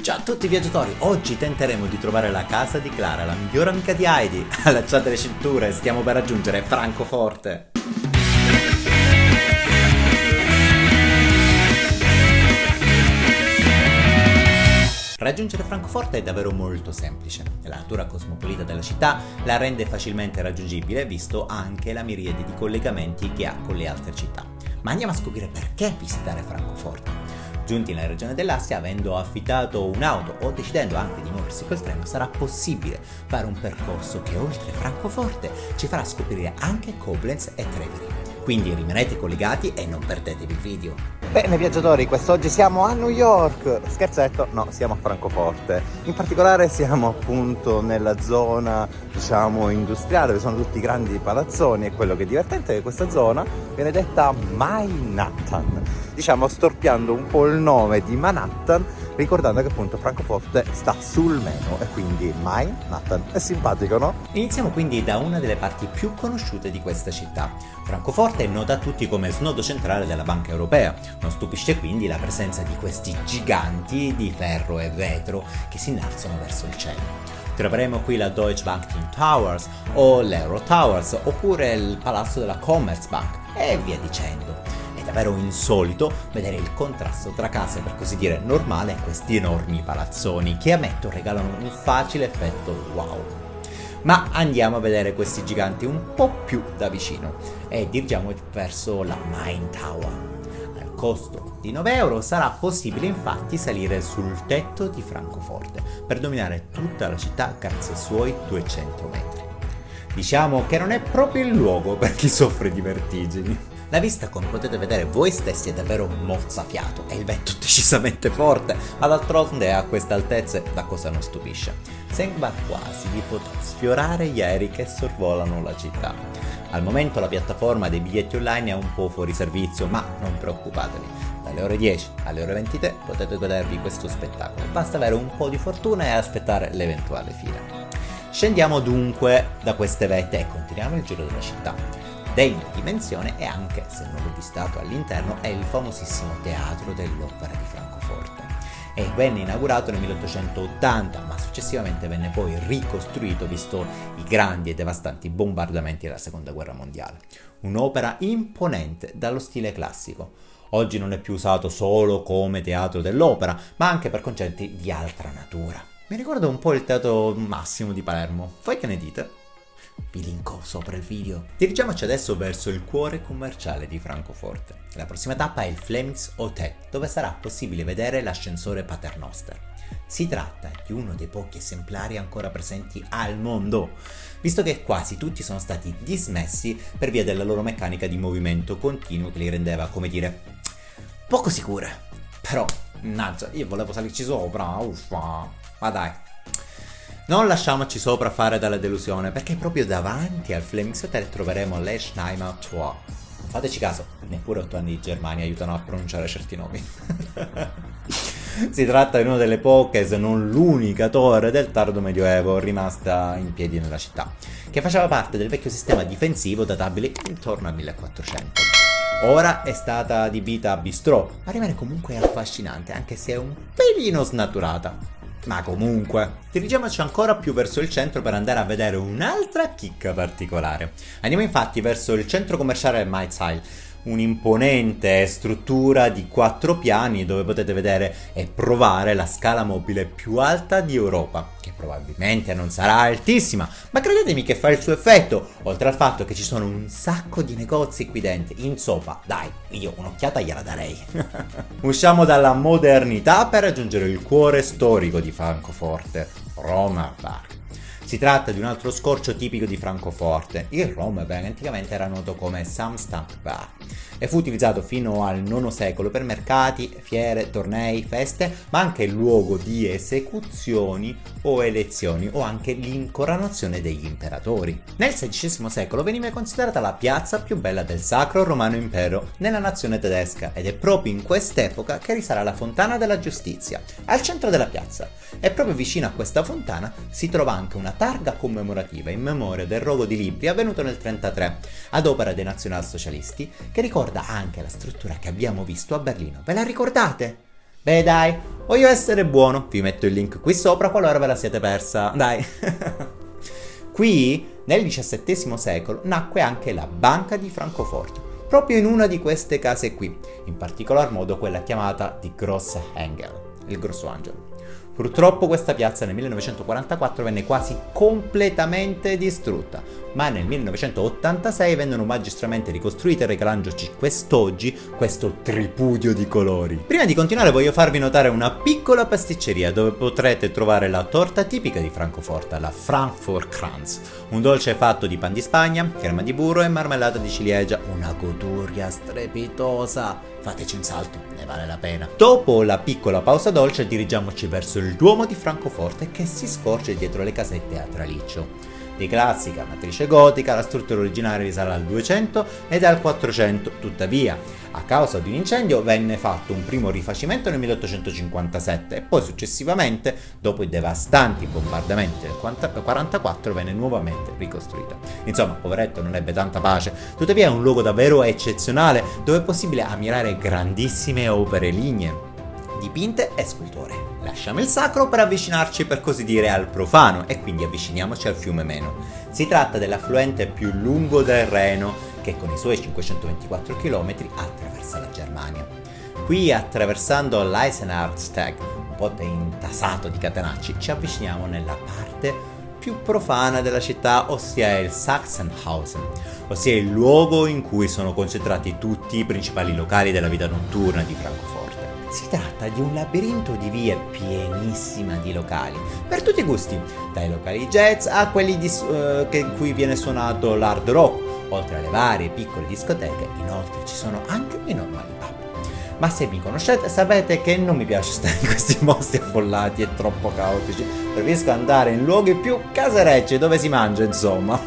Ciao a tutti viaggiatori, oggi tenteremo di trovare la casa di Clara, la migliore amica di Heidi. Allacciate le cinture, stiamo per raggiungere Francoforte. Raggiungere Francoforte è davvero molto semplice. La natura cosmopolita della città la rende facilmente raggiungibile, visto anche la miriade di collegamenti che ha con le altre città. Ma andiamo a scoprire perché visitare Francoforte. Giunti nella regione dell'Assia, avendo affittato un'auto o decidendo anche di muoversi col treno, sarà possibile fare un percorso che oltre Francoforte ci farà scoprire anche Koblenz e Treviri. Quindi rimanete collegati e non perdetevi il video. Bene viaggiatori, quest'oggi siamo a New York. Scherzetto, no, siamo a Francoforte. In particolare siamo appunto nella zona, industriale, dove sono tutti i grandi palazzoni, e quello che è divertente è che questa zona viene detta Manhattan. Storpiando un po' il nome di Manhattan, ricordando che appunto Francoforte sta sul meno e quindi Manhattan è simpatico, no? Iniziamo quindi da una delle parti più conosciute di questa città. Francoforte è nota a tutti come snodo centrale della Banca Europea. Non stupisce quindi la presenza di questi giganti di ferro e vetro che si innalzano verso il cielo. Troveremo qui la Deutsche Bank Twin Towers o l'Euro Towers oppure il palazzo della Commerzbank e via dicendo. È davvero insolito vedere il contrasto tra case per così dire normali e questi enormi palazzoni che ammetto regalano un facile effetto wow. Ma andiamo a vedere questi giganti un po' più da vicino e dirigiamo verso la Main Tower. Al costo di 9 euro sarà possibile infatti salire sul tetto di Francoforte per dominare tutta la città grazie ai suoi 200 metri. Diciamo che non è proprio il luogo per chi soffre di vertigini. La vista, come potete vedere voi stessi, è davvero mozzafiato e il vento decisamente forte, ma d'altronde a queste altezze la cosa non stupisce. Sembra quasi di poter sfiorare gli aerei che sorvolano la città. Al momento la piattaforma dei biglietti online è un po' fuori servizio, ma non preoccupatevi. Dalle ore 10 alle ore 23 potete godervi questo spettacolo. Basta avere un po' di fortuna e aspettare l'eventuale fila. Scendiamo dunque da queste vette e continuiamo il giro della città. Degna dimensione e anche, se non l'ho vistato all'interno, è il famosissimo Teatro dell'Opera di Francoforte. E venne inaugurato nel 1880, ma successivamente venne poi ricostruito visto i grandi e devastanti bombardamenti della Seconda Guerra Mondiale. Un'opera imponente dallo stile classico. Oggi non è più usato solo come teatro dell'opera, ma anche per concerti di altra natura. Mi ricorda un po' il Teatro Massimo di Palermo. Voi che ne dite? Vi linko sopra il video. Dirigiamoci adesso verso il cuore commerciale di Francoforte. La prossima tappa è il Flemings Hotel, dove sarà possibile vedere l'ascensore Paternoster. Si tratta di uno dei pochi esemplari ancora presenti al mondo, visto che quasi tutti sono stati dismessi per via della loro meccanica di movimento continuo che li rendeva, come dire, poco sicure. Però, mannaggia, io volevo salirci sopra, uffa, ma dai. Non lasciamoci sopraffare dalla delusione, perché proprio davanti al Flemings Hotel troveremo l'Eschheimer Tor. Fateci caso, neppure 8 anni di Germania aiutano a pronunciare certi nomi. Si tratta di una delle poche, se non l'unica torre del tardo medioevo rimasta in piedi nella città, che faceva parte del vecchio sistema difensivo databile intorno al 1400. Ora è stata adibita a bistrò, ma rimane comunque affascinante, anche se è un pelino snaturata. Ma comunque, dirigiamoci ancora più verso il centro per andare a vedere un'altra chicca particolare. Andiamo infatti verso il centro commerciale Maizheil, un'imponente struttura di 4 piani dove potete vedere e provare la scala mobile più alta di Europa, che probabilmente non sarà altissima, ma credetemi che fa il suo effetto, oltre al fatto che ci sono un sacco di negozi qui dentro. Insomma, dai, io un'occhiata gliela darei. Usciamo dalla modernità per raggiungere il cuore storico di Francoforte, Roma Bar. Si tratta di un altro scorcio tipico di Francoforte. Il Romeberg anticamente era noto come Samstagbar e fu utilizzato fino al IX secolo per mercati, fiere, tornei, feste, ma anche luogo di esecuzioni o elezioni o anche l'incoronazione degli imperatori. Nel XVI secolo veniva considerata la piazza più bella del Sacro Romano Impero nella nazione tedesca ed è proprio in quest'epoca che risale la Fontana della Giustizia, al centro della piazza, e proprio vicino a questa fontana si trova anche una targa commemorativa in memoria del rogo di libri avvenuto nel 1933 ad opera dei nazionalsocialisti, che ricorda anche la struttura che abbiamo visto a Berlino. Ve la ricordate? Beh dai, voglio essere buono, vi metto il link qui sopra qualora ve la siete persa, dai. Qui, nel XVII secolo, nacque anche la Banca di Francoforte, proprio in una di queste case qui, in particolar modo quella chiamata di Grosse Engel, il Grosso Angelo. Purtroppo questa piazza nel 1944 venne quasi completamente distrutta, ma nel 1986 vennero magistralmente ricostruite regalandoci quest'oggi questo tripudio di colori. Prima di continuare voglio farvi notare una piccola pasticceria dove potrete trovare la torta tipica di Francoforte, la Frankfurtkranz, un dolce fatto di pan di Spagna, crema di burro e marmellata di ciliegia, una goduria strepitosa. Fateci un salto, ne vale la pena. Dopo la piccola pausa dolce dirigiamoci verso il Duomo di Francoforte che si scorge dietro le casette a traliccio. Di classica matrice gotica, la struttura originaria risale al 200 ed al 400, tuttavia, a causa di un incendio venne fatto un primo rifacimento nel 1857 e poi successivamente, dopo i devastanti bombardamenti del 1944, venne nuovamente ricostruita. Insomma, poveretto non ebbe tanta pace, tuttavia è un luogo davvero eccezionale dove è possibile ammirare grandissime opere lignee, dipinte e sculture. Lasciamo il sacro per avvicinarci per così dire al profano e quindi avviciniamoci al fiume Meno. Si tratta dell'affluente più lungo del Reno che con i suoi 524 km attraversa la Germania. Qui attraversando l'Eisenartsteg, un po' intasato di catenacci, ci avviciniamo nella parte più profana della città, ossia il Sachsenhausen, ossia il luogo in cui sono concentrati tutti i principali locali della vita notturna di Francoforte. Si tratta di un labirinto di vie pienissima di locali, per tutti i gusti, dai locali jazz a quelli in cui viene suonato l'hard rock, oltre alle varie piccole discoteche. Inoltre ci sono anche i normali pub. Ma se mi conoscete sapete che non mi piace stare in questi posti affollati e troppo caotici, preferisco andare in luoghi più caserecci dove si mangia, insomma.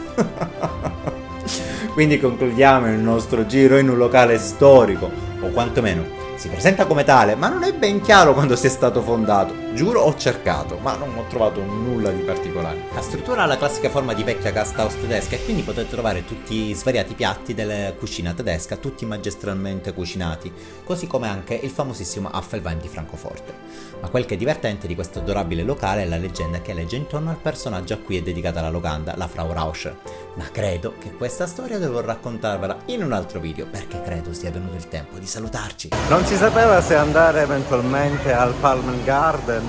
Quindi concludiamo il nostro giro in un locale storico, o quantomeno si presenta come tale, ma non è ben chiaro quando sia stato fondato. Giuro ho cercato, ma non ho trovato nulla di particolare. La struttura ha la classica forma di vecchia Gasthaus tedesca e quindi potete trovare tutti i svariati piatti della cucina tedesca, tutti magistralmente cucinati, così come anche il famosissimo Apfelwein di Francoforte. Ma quel che è divertente di questo adorabile locale è la leggenda che legge intorno al personaggio a cui è dedicata la locanda, la Frau Rauscher. Ma credo che questa storia devo raccontarvela in un altro video, perché credo sia venuto il tempo di salutarci. Non si sapeva se andare eventualmente al Palm Garden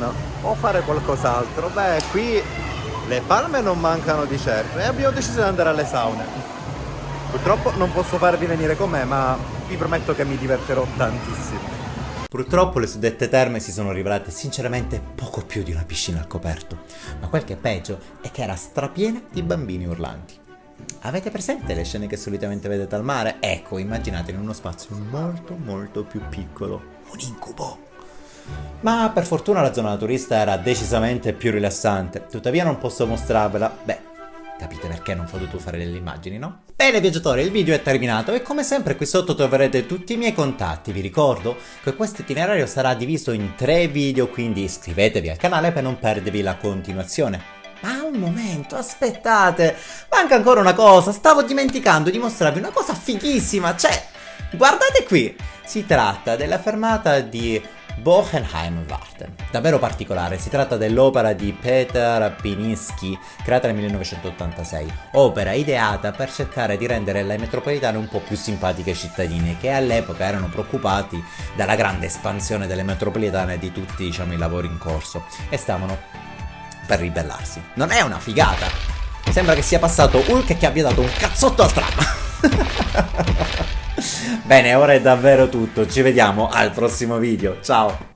o fare qualcos'altro. Beh, qui le palme non mancano di certo e abbiamo deciso di andare alle saune. Purtroppo non posso farvi venire con me, ma vi prometto che mi divertirò tantissimo. Purtroppo le suddette terme si sono rivelate sinceramente poco più di una piscina al coperto, ma quel che è peggio è che era strapiena di bambini urlanti. Avete presente le scene che solitamente vedete al mare? Ecco, immaginate in uno spazio molto più piccolo, un incubo. Ma per fortuna la zona naturista era decisamente più rilassante, tuttavia non posso mostrarvela. Beh, capite perché non ho potuto fare delle immagini, no? Bene viaggiatori, il video è terminato e come sempre qui sotto troverete tutti i miei contatti. Vi ricordo che questo itinerario sarà diviso in 3 video, quindi iscrivetevi al canale per non perdervi la continuazione. Ma un momento, aspettate, manca ancora una cosa, stavo dimenticando di mostrarvi una cosa fighissima, cioè, guardate qui, si tratta della fermata di Bochenheimwarten, davvero particolare. Si tratta dell'opera di Peter Pininski, creata nel 1986, opera ideata per cercare di rendere le metropolitane un po' più simpatiche ai cittadini che all'epoca erano preoccupati dalla grande espansione delle metropolitane e di tutti, diciamo, i lavori in corso e stavano per ribellarsi. Non è una figata? Sembra che sia passato Hulk e che abbia dato un cazzotto al tram. Bene, ora è davvero tutto, ci vediamo al prossimo video, ciao!